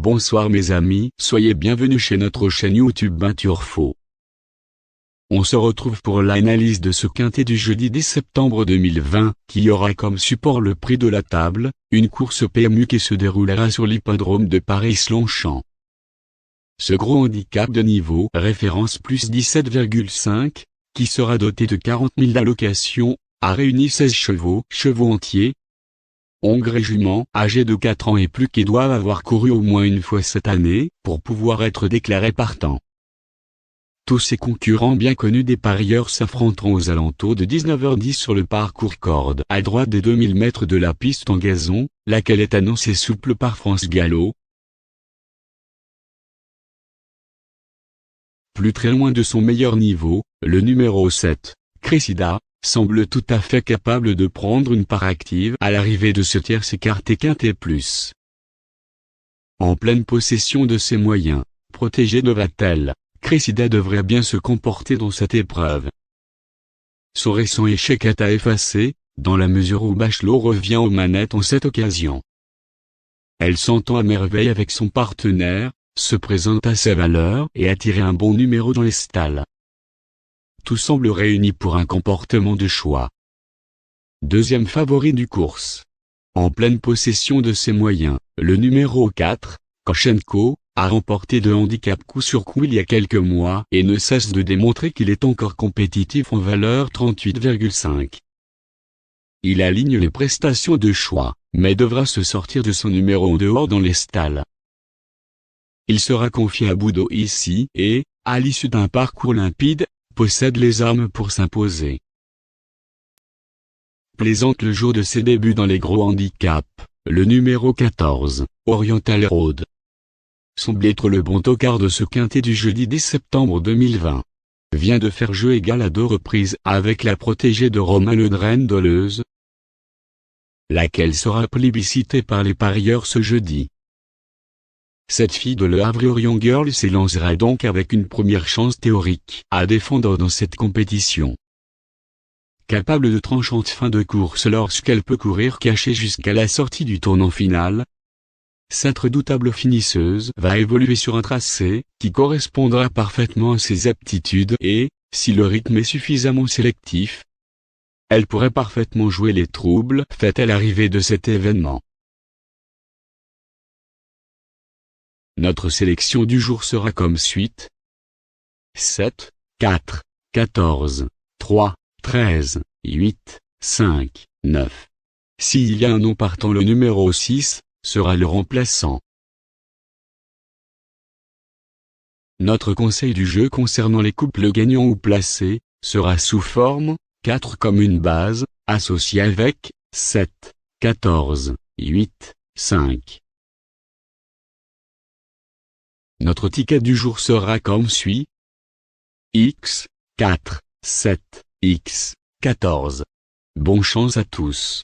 Bonsoir mes amis, soyez bienvenus chez notre chaîne YouTube Ben Turfo. On se retrouve pour l'analyse de ce quintet du jeudi 10 septembre 2020, qui aura comme support le prix de la table, une course PMU qui se déroulera sur l'hippodrome de Paris-Longchamp. Ce gros handicap de niveau référence plus 17,5, qui sera doté de 40 000 d'allocation, a réuni 16 chevaux entiers, hongres et juments âgés de 4 ans et plus qui doivent avoir couru au moins une fois cette année, pour pouvoir être déclarés partants. Tous ces concurrents bien connus des parieurs s'affronteront aux alentours de 19h10 sur le parcours corde à droite des 2000 mètres de la piste en gazon, laquelle est annoncée souple par France Gallo. Plus très loin de son meilleur niveau, le numéro 7, Cressida, semble tout à fait capable de prendre une part active à l'arrivée de ce tierce écarté quintet plus. En pleine possession de ses moyens, protégé de Vatel, Cressida devrait bien se comporter dans cette épreuve. Son récent échec est à effacer, dans la mesure où Bachelot revient aux manettes en cette occasion. Elle s'entend à merveille avec son partenaire, se présente à sa valeur et attire un bon numéro dans les stalles. Tout semble réuni pour un comportement de choix. Deuxième favori du course. En pleine possession de ses moyens, le numéro 4, Koshenko, a remporté de handicap coup sur coup il y a quelques mois et ne cesse de démontrer qu'il est encore compétitif en valeur 38,5. Il aligne les prestations de choix, mais devra se sortir de son numéro en dehors dans les stalles. Il sera confié à Boudot ici et, à l'issue d'un parcours limpide, possède les armes pour s'imposer. Plaisante le jour de ses débuts dans les gros handicaps, le numéro 14, Oriental Road, semble être le bon tocard de ce quintet du jeudi 10 septembre 2020. Vient de faire jeu égal à 2 reprises avec la protégée de Romain Ledrenne Doleuse, laquelle sera plébiscitée par les parieurs ce jeudi. Cette fille de Le Havre Orient Girl s'élancera donc avec une première chance théorique à défendre dans cette compétition. Capable de tranchante fin de course lorsqu'elle peut courir cachée jusqu'à la sortie du tournant final, cette redoutable finisseuse va évoluer sur un tracé qui correspondra parfaitement à ses aptitudes et, si le rythme est suffisamment sélectif, elle pourrait parfaitement jouer les troubles faits à l'arrivée de cet événement. Notre sélection du jour sera comme suite: 7, 4, 14, 3, 13, 8, 5, 9. S'il y a un non partant, le numéro 6 sera le remplaçant. Notre conseil du jeu concernant les couples gagnants ou placés sera sous forme 4 comme une base, associée avec 7, 14, 8, 5. Notre ticket du jour sera comme suit: X, 4, 7, X, 14. Bonne chance à tous.